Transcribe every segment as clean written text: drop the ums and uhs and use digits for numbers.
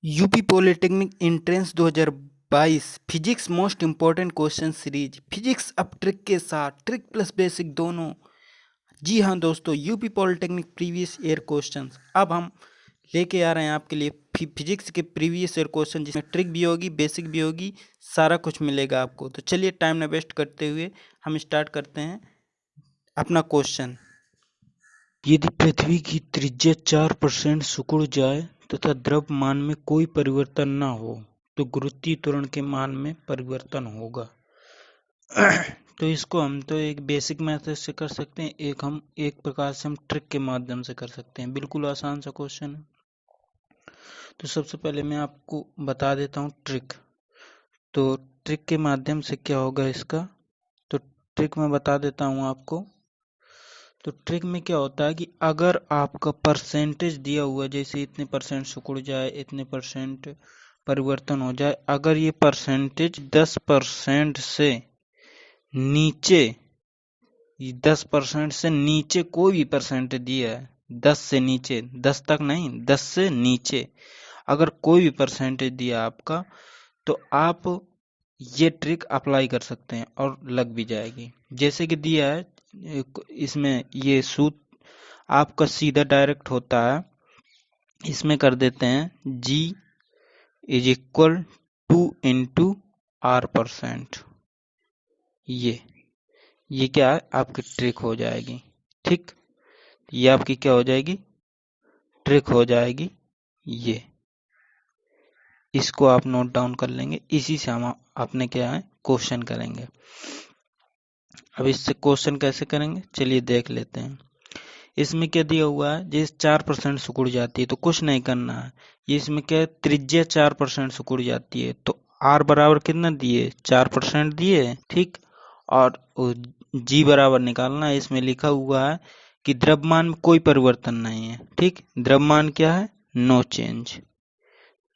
UP polytechnic entrance 2022 physics most important question series physics अब trick के साथ trick plus basic दोनों। जी हाँ दोस्तों, UP polytechnic previous year questions अब हम लेके आ रहे हैं आपके लिए फिजिक्स के प्रीवियस ईयर क्वेश्चन, जिसमें ट्रिक भी होगी, बेसिक भी होगी, सारा कुछ मिलेगा आपको। तो चलिए टाइम न वेस्ट करते हुए हम स्टार्ट करते हैं अपना क्वेश्चन। यदि पृथ्वी की त्रिज्या 4% सिकुड़ जाए तथा द्रव्यमान में कोई परिवर्तन न हो तो गुरुत्वीय त्वरण के मान में परिवर्तन होगा। तो इसको हम तो एक बेसिक मेथड से कर सकते हैं, एक प्रकार से हम ट्रिक के माध्यम से कर सकते हैं। बिल्कुल आसान सा क्वेश्चन है। तो सबसे पहले मैं आपको बता देता हूँ ट्रिक। तो ट्रिक के माध्यम से क्या होगा इसका, तो ट्रिक मैं बता देता हूँ आपको। तो ट्रिक में क्या होता है कि अगर आपका परसेंटेज दिया हुआ, जैसे इतने परसेंट सिकुड़ जाए, इतने परसेंट परिवर्तन हो जाए, अगर ये परसेंटेज 10% से नीचे, 10% से नीचे कोई भी परसेंट दिया है, 10 से नीचे, 10 तक नहीं, 10 से नीचे अगर कोई भी परसेंटेज दिया आपका, तो आप ये ट्रिक अप्लाई कर सकते हैं और लग भी जाएगी। जैसे कि दिया है इसमें, ये सूत्र आपका सीधा डायरेक्ट होता है। इसमें कर देते हैं G इज इक्वल 2 × R%। ये क्या है, आपकी ट्रिक हो जाएगी। ठीक, ये आपकी क्या हो जाएगी, ट्रिक हो जाएगी। ये इसको आप नोट डाउन कर लेंगे। इसी से हम अपने क्या है क्वेश्चन करेंगे। अब इससे क्वेश्चन कैसे करेंगे चलिए देख लेते हैं। इसमें क्या दिया हुआ है, जैसे 4% सिकुड़ जाती है तो कुछ नहीं करना है। ये इसमें क्या है, त्रिज्या 4% सिकुड़ जाती है, तो R बराबर कितना दिए, 4% दिए। ठीक, और G बराबर निकालना है। इसमें लिखा हुआ है कि द्रव्यमान में कोई परिवर्तन नहीं है। ठीक, द्रव्यमान क्या है, नो चेंज।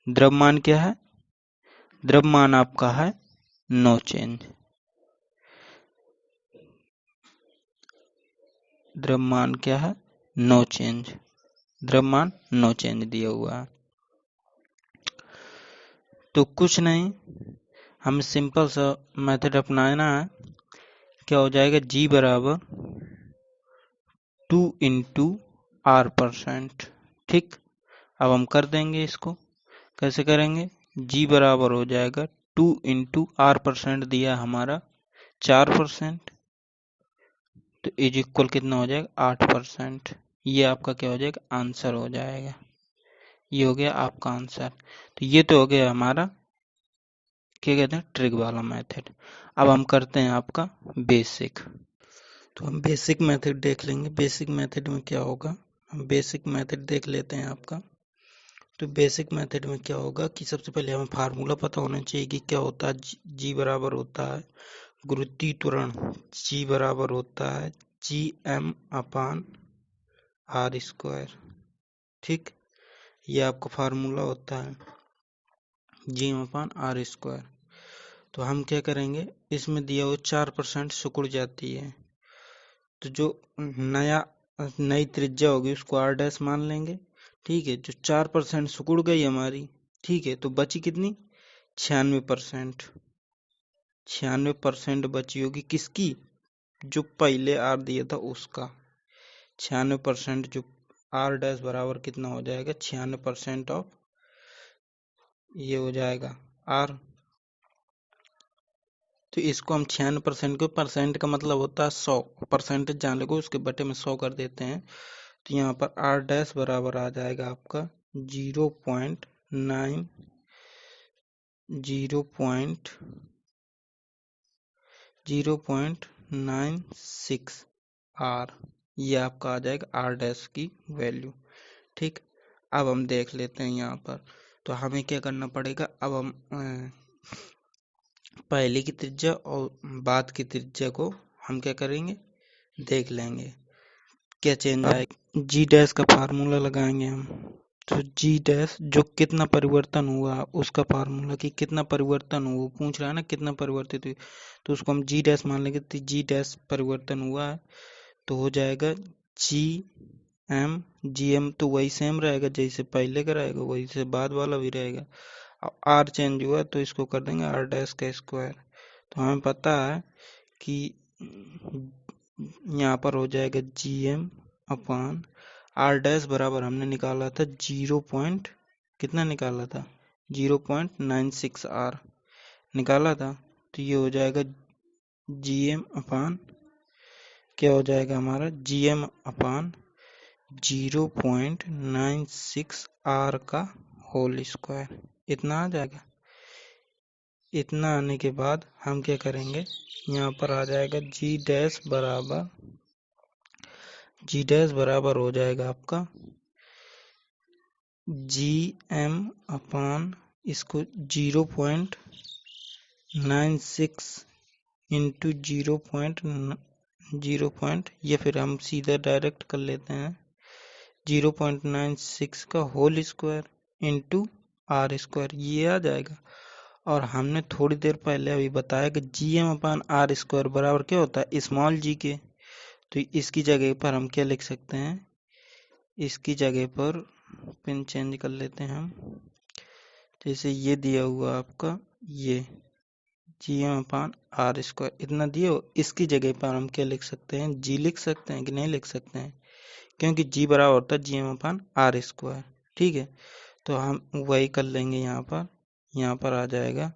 द्रव्यमान क्या है, द्रव्यमान आपका है नो चेंज। द्रव्यमान क्या है, नो चेंज। द्रव्यमान नो चेंज दिया हुआ है। तो कुछ नहीं, हम सिंपल सा मेथड अपनाना है। क्या हो जाएगा, G बराबर 2 × R%। ठीक, अब हम कर देंगे इसको। कैसे करेंगे, G बराबर हो जाएगा 2 × R% दिया हमारा 4%, तो इज इक्वल कितना हो जाएगा 8%। ये आपका क्या हो जाएगा, आंसर हो जाएगा। ये हो गया आपका आंसर। तो ये तो हो गया हमारा क्या कहते हैं, ट्रिक वाला मेथड। अब हम करते हैं आपका बेसिक। तो हम बेसिक मेथड देख लेंगे। बेसिक मेथड में क्या होगा, हम बेसिक मेथड देख लेते हैं आपका। तो बेसिक मेथड में क्या होगा कि सबसे पहले हमें फार्मूला पता होना चाहिए कि क्या होता है। जी बराबर होता है गुरुत्वीय त्वरण, जी बराबर होता है Gm/R²। ठीक, ये आपका फार्मूला होता है Gm/R²। तो हम क्या करेंगे, इसमें दिया हुआ 4% सिकुड़ जाती है, तो जो नई त्रिज्या होगी उसको R' मान लेंगे। ठीक है, जो 4% सिकुड़ गई हमारी, ठीक है, तो बची कितनी, 96%। 96% बची होगी किसकी, जो पहले R दिया था उसका। 96% जो R' बराबर कितना हो जाएगा, 96% ऑफ, ये हो जाएगा R। तो इसको हम 96% को, परसेंट का मतलब होता है 100, परसेंटेज जान लोगे उसके बटे में 100 कर देते हैं। तो यहाँ पर R' बराबर आ जाएगा आपका 0.96 R। ये आपका आ जाएगा R' की वैल्यू। ठीक, अब हम देख लेते हैं यहाँ पर। तो हमें क्या करना पड़ेगा, अब हम पहले की त्रिज्या और बाद की त्रिज्या को हम क्या करेंगे, देख लेंगे क्या चेंज आएगा। G' का फार्मूला लगाएंगे हम। तो G' जो कितना परिवर्तन हुआ उसका फार्मूला, कि कितना परिवर्तन हुआ पूछ रहा है ना, कितना परिवर्तित हुई, तो उसको हम G' मान लेंगे। तो G' परिवर्तन हुआ है तो हो जाएगा G एम जी एम तो वही सेम रहेगा, जैसे पहले का रहेगा वही से बाद वाला भी रहेगा। अब आर चेंज हुआ तो इसको कर देंगे आर डैश का स्क्वायर। तो हमें पता है कि यहाँ पर हो जाएगा G M upon R dash बराबर हमने निकाला था 0. कितना निकाला था 0.96 आर निकाला था। तो ये हो जाएगा जी एम अपान क्या हो जाएगा हमारा जी एम अपान 0.96 आर का होल स्क्वायर। इतना आ जाएगा। इतना आने के बाद हम क्या करेंगे, यहाँ पर आ जाएगा जी डैश बराबर हो जाएगा आपका जी एम अपान इसको 0.96 इंटू 0. ये फिर हम सीधा डायरेक्ट कर लेते हैं 0.96 का whole square into R square, ये आ जाएगा। और हमने थोड़ी देर पहले अभी बताया कि G M upon R square बराबर क्या होता है स्मॉल जी के। तो इसकी जगह पर हम क्या लिख सकते हैं, इसकी जगह पर पेन चेंज कर लेते हैं हम। जैसे ये दिया हुआ आपका ये G M upon R square इतना दिया हो, इसकी जगह पर हम क्या लिख सकते हैं जी लिख सकते हैं कि नहीं लिख सकते हैं, क्योंकि जी बराबर होता है G M upon R square. ठीक है, तो हम वही कर लेंगे। यहाँ पर आ जाएगा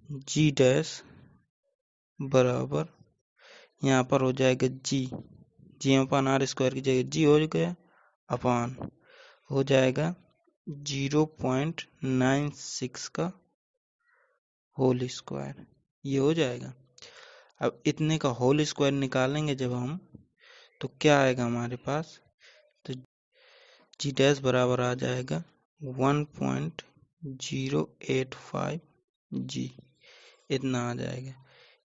जी डैश बराबर यहाँ पर हो जाएगा G M upon R square की जगह जी हो गया अपान हो जाएगा 0.96 का होल स्क्वायर, ये हो जाएगा। अब इतने का होल स्क्वायर निकालेंगे जब हम, तो क्या आएगा हमारे पास, तो जी डैश बराबर आ जाएगा 1.085 जी, इतना आ जाएगा।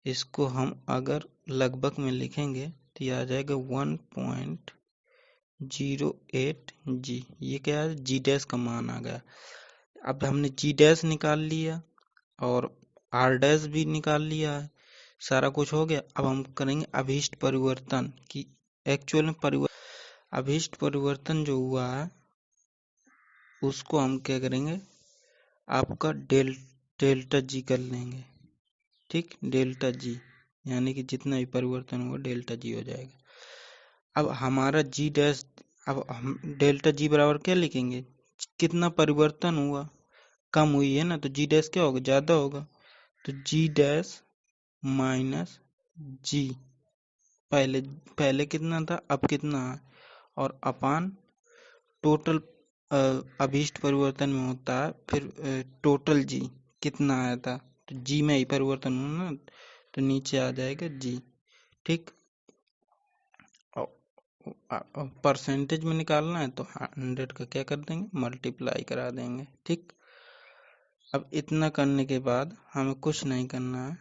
इसको हम अगर लगभग में लिखेंगे तो ये आ जाएगा 1.08 जी। ये क्या है, जी डैश का मान आ गया। अब हमने जी डैश निकाल लिया और आर डैश भी निकाल लिया है, सारा कुछ हो गया। अब हम करेंगे अभीष्ट परिवर्तन की एक्चुअल में अभीष्ट परिवर्तन जो हुआ है उसको हम क्या करेंगे, आपका डेल्टा जी कर लेंगे। ठीक, डेल्टा जी यानी कि जितना भी परिवर्तन हुआ डेल्टा जी हो जाएगा। अब हमारा जी डैश, अब हम डेल्टा जी बराबर क्या लिखेंगे, कितना परिवर्तन हुआ, कम हुई है ना, तो जी डैश क्या होगा, ज्यादा होगा। तो जी डैश माइनस जी, पहले कितना था अब कितना है, और अपान टोटल अभीष्ट परिवर्तन में होता है फिर टोटल जी कितना आया था, तो जी में ही परिवर्तन हुआ ना, तो नीचे आ जाएगा जी। ठीक, परसेंटेज में निकालना है तो 100 का क्या कर देंगे, मल्टीप्लाई करा देंगे। ठीक, अब इतना करने के बाद हमें कुछ नहीं करना है,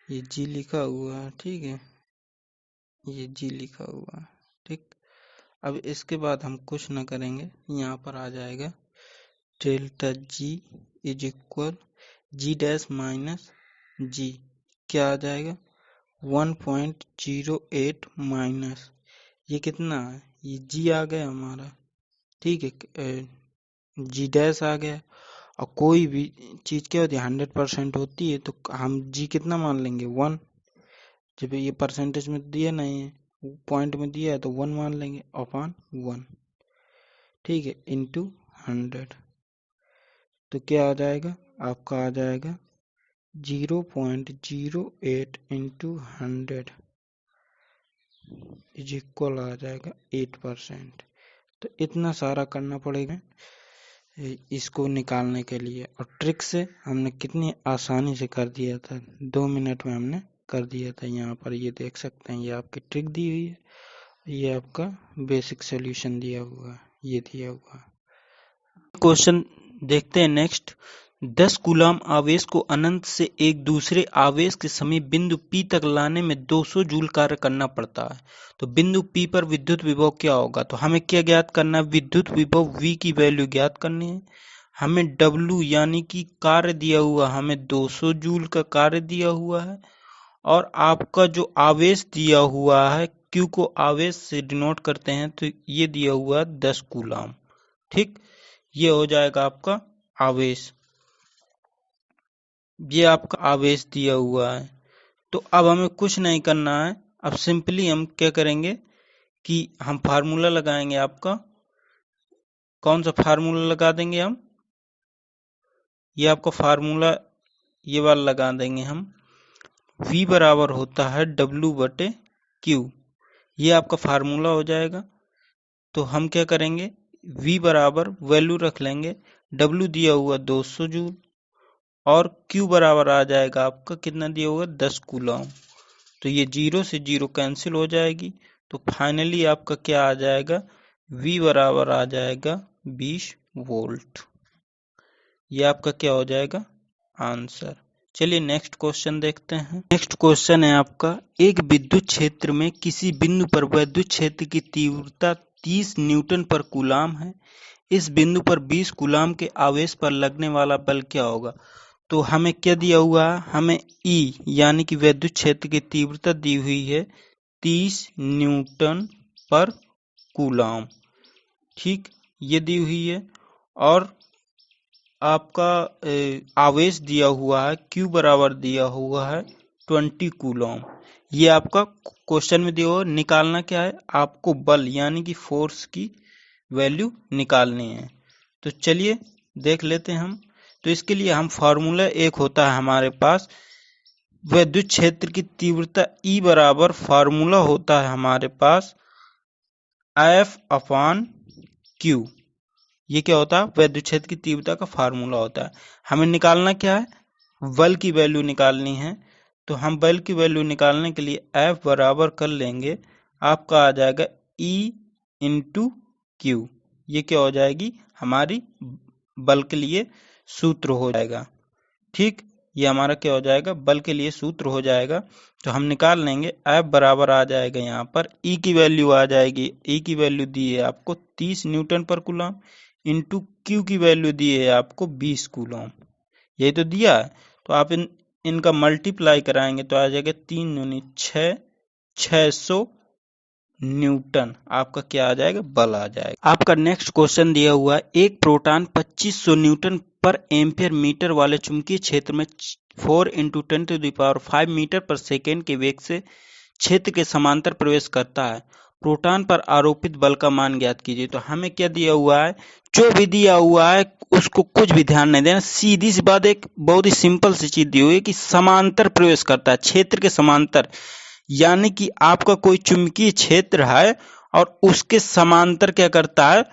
ये जी लिखा हुआ है। ठीक है, ये जी लिखा हुआ है। ठीक, अब इसके बाद हम कुछ ना करेंगे, यहाँ पर आ जाएगा delta G is equal G dash minus G, क्या आ जाएगा 1.08 माइनस ये कितना है, ये जी आ गया हमारा। ठीक है, जी डैश आ गया। और कोई भी चीज क्या होती है 100% होती है तो हम जी कितना मान लेंगे 1, जब ये परसेंटेज में दिया नहीं है पॉइंट में दिया है तो 1 मान लेंगे अपॉन 1। ठीक है, इंटू 100, तो क्या आ जाएगा आपका, आ जाएगा 0.08 इंटू 100 इज इक्वल आ जाएगा 8%। तो इतना सारा करना पड़ेगा इसको निकालने के लिए, और ट्रिक से हमने कितनी आसानी से कर दिया था, 2 मिनट में हमने कर दिया था। यहाँ पर ये देख सकते हैं, ये आपकी ट्रिक दी हुई है, ये आपका बेसिक सॉल्यूशन दिया हुआ है, ये दिया हुआ है। क्वेश्चन देखते हैं नेक्स्ट। 10 कूलाम आवेश को अनंत से एक दूसरे आवेश के समीप बिंदु P तक लाने में 200 जूल कार्य करना पड़ता है, तो बिंदु P पर विद्युत विभव क्या होगा। तो हमें क्या ज्ञात करना है, विद्युत विभव V की वैल्यू ज्ञात करनी है। हमें W यानी कि कार्य दिया हुआ, हमें 200 जूल का कार्य दिया हुआ है, और आपका जो आवेश दिया हुआ है क्यू को आवेश से डिनोट करते हैं तो ये दिया हुआ है 10 कूलाम। ठीक, ये हो जाएगा आपका आवेश, ये आपका आवेश दिया हुआ है। तो अब हमें कुछ नहीं करना है, अब सिंपली हम क्या करेंगे कि हम फार्मूला लगाएंगे। आपका कौन सा फार्मूला लगा देंगे हम, ये आपका फार्मूला ये वाला लगा देंगे हम। V बराबर होता है W/Q, ये आपका फार्मूला हो जाएगा। तो हम क्या करेंगे, V बराबर वैल्यू रख लेंगे, W दिया हुआ 200 जूल और Q बराबर आ जाएगा आपका कितना दिया हुआ 10 कूलम। तो ये 0 से 0 कैंसिल हो जाएगी, तो फाइनली आपका क्या आ जाएगा, V बराबर आ जाएगा 20 वोल्ट। ये आपका क्या हो जाएगा आंसर। चलिए नेक्स्ट क्वेश्चन देखते हैं। नेक्स्ट क्वेश्चन है आपका, एक विद्युत क्षेत्र में किसी बिंदु पर विद्युत क्षेत्र की तीव्रता 30 न्यूटन पर कूलाम है। इस बिंदु पर 20 कूलाम के आवेश पर लगने वाला बल क्या होगा। तो हमें क्या दिया हुआ है, हमें ई यानी कि विद्युत क्षेत्र की तीव्रता दी हुई है 30 न्यूटन पर कूलाम। ठीक, ये दी हुई है और आपका आवेश दिया हुआ है, Q बराबर दिया हुआ है 20 कूलम। ये आपका क्वेश्चन में दिया हुआ, निकालना क्या है आपको, बल यानी कि फोर्स की वैल्यू निकालनी है। तो चलिए देख लेते हैं हम। तो इसके लिए हम फार्मूला एक होता है हमारे पास, विद्युत क्षेत्र की तीव्रता E बराबर फार्मूला होता है हमारे पास F/Q। ये क्या होता है, विद्युत क्षेत्र की तीव्रता का फार्मूला होता है। हमें निकालना क्या है, बल की वैल्यू निकालनी है। तो हम बल की वैल्यू निकालने के लिए F बराबर कर लेंगे, आपका आ जाएगा E इंटू Q। ये क्या हो जाएगी हमारी बल के लिए सूत्र हो जाएगा। ठीक, ये हमारा क्या हो जाएगा, बल के लिए सूत्र हो जाएगा। तो हम निकाल लेंगे, F बराबर आ जाएगा यहाँ पर E की वैल्यू आ जाएगी, E की वैल्यू दी है आपको 30 न्यूटन पर कूलम इंटू Q की वैल्यू दी है आपको 20 कूलम, यही तो दिया है। तो आप इनका मल्टीप्लाई कराएंगे तो आ जाएगा 3 दूनी 6, 600 न्यूटन आपका क्या आ जाएगा, बल आ जाएगा। आपका नेक्स्ट क्वेश्चन दिया हुआ है, एक प्रोटॉन 2500 न्यूटन पर एम्पियर मीटर वाले चुंबकीय क्षेत्र में 4 × 10⁵ मीटर पर सेकेंड के वेग से क्षेत्र के समांतर प्रवेश करता है। प्रोटॉन पर आरोपित बल का मान ज्ञात कीजिए। तो हमें क्या दिया हुआ है, जो भी दिया हुआ है उसको कुछ भी ध्यान नहीं देना, सीधी सी बात, एक बहुत ही सिंपल सी चीज दी हुई है कि समांतर प्रवेश करता है, क्षेत्र के समांतर। यानी कि आपका कोई चुंबकीय क्षेत्र है और उसके समांतर क्या करता है,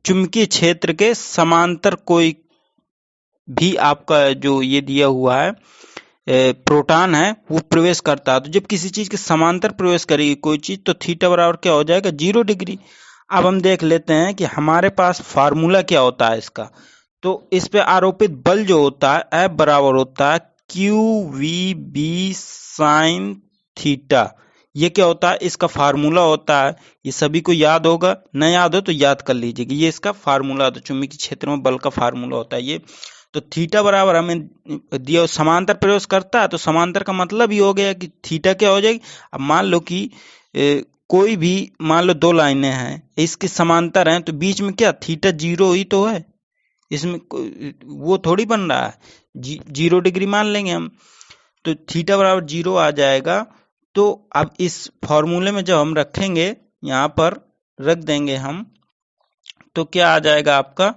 चुंबकीय क्षेत्र के समांतर कोई भी आपका जो ये दिया हुआ है प्रोटॉन है वो प्रवेश करता है। तो जब किसी चीज के समांतर प्रवेश करेगी कोई चीज तो थीटा बराबर क्या हो जाएगा 0 डिग्री। अब हम देख लेते हैं कि हमारे पास फार्मूला क्या होता है इसका। तो इस पे आरोपित बल जो होता है F बराबर होता है QVB साइन थीटा। ये क्या होता है, इसका फार्मूला होता है, ये सभी को याद होगा, न याद हो तो याद कर लीजिएगा, ये इसका फार्मूला होता है, चुंबकीय क्षेत्र में बल का फार्मूला होता है ये। तो थीटा बराबर हमें दिया समांतर प्रवेश करता है, तो समांतर का मतलब ही हो गया कि थीटा क्या हो जाएगी। अब मान लो कि कोई भी मान लो दो लाइनें हैं, इसके समांतर हैं, तो बीच में क्या थीटा 0 ही तो है, इसमें वो थोड़ी बन रहा है, 0 डिग्री मान लेंगे हम। तो थीटा बराबर 0 आ जाएगा। तो अब इस फॉर्मूले में जब हम रखेंगे, यहाँ पर रख देंगे हम, तो क्या आ जाएगा आपका,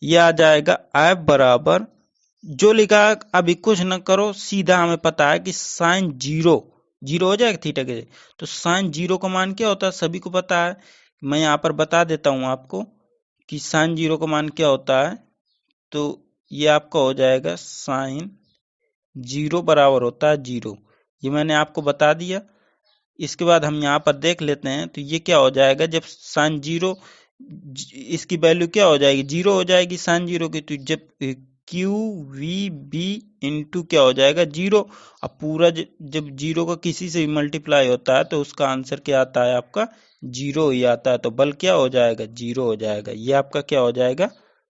यह आ जाएगा F बराबर जो लिखा है, अभी कुछ न करो, सीधा हमें पता है कि साइन 0 हो जाएगा थीटा के। तो साइन 0 का मान क्या होता है सभी को पता है, मैं यहाँ पर बता देता हूँ आपको कि साइन 0 का मान क्या होता है। तो ये आपका हो जाएगा साइन 0 बराबर होता है 0, ये मैंने आपको बता दिया। इसके बाद हम यहाँ पर देख लेते हैं, तो ये क्या हो जाएगा, जब साइन 0 इसकी वैल्यू क्या हो जाएगी 0 हो जाएगी साइन 0 की, तो जब QVB इंटू क्या हो जाएगा 0। अब पूरा जब 0 का किसी से भी मल्टीप्लाई होता है तो उसका आंसर क्या आता है आपका 0 ही आता है, तो बल क्या हो जाएगा 0 हो जाएगा। ये आपका क्या हो जाएगा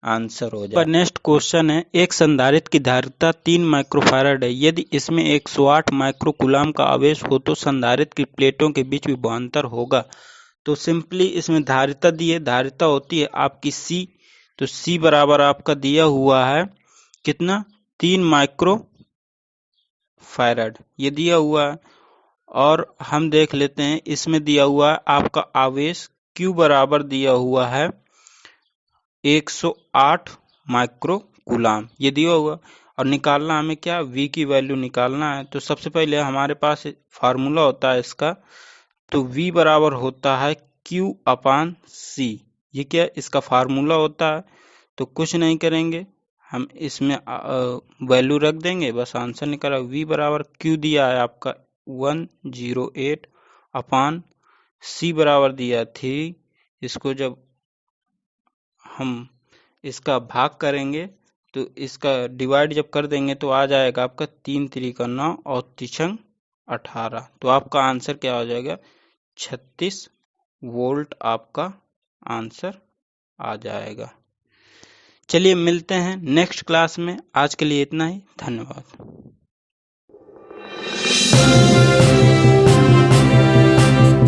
आंसर हो जाए। नेक्स्ट क्वेश्चन है, एक संधारित्र की धारिता 3 माइक्रोफैराड है। यदि इसमें 108 माइक्रोकूलाम का आवेश हो तो संधारित्र की प्लेटों के बीच विभवांतर होगा। तो सिंपली इसमें धारिता दी है, धारिता होती है आपकी C, तो C बराबर आपका दिया हुआ है कितना, 3 माइक्रोफैराड ये दिया हुआ है। और हम देख लेते हैं इसमें दिया हुआ है आपका आवेश Q बराबर दिया हुआ है 108 माइक्रोकूलाम ये दिया हुआ। और निकालना हमें क्या, V की वैल्यू निकालना है। तो सबसे पहले हमारे पास फार्मूला होता है इसका, तो V बराबर होता है Q अपान C। ये क्या इसका फार्मूला होता है। तो कुछ नहीं करेंगे, हम इसमें वैल्यू रख देंगे, बस आंसर निकला। V बराबर Q दिया है आपका 108 अपान C बराबर दिया 3। इसको जब हम इसका भाग करेंगे तो इसका डिवाइड जब कर देंगे तो आ जाएगा आपका 3 3 9 और 3 18। तो आपका आंसर क्या हो जाएगा, 36 वोल्ट आपका आंसर आ जाएगा। चलिए मिलते हैं नेक्स्ट क्लास में, आज के लिए इतना ही, धन्यवाद।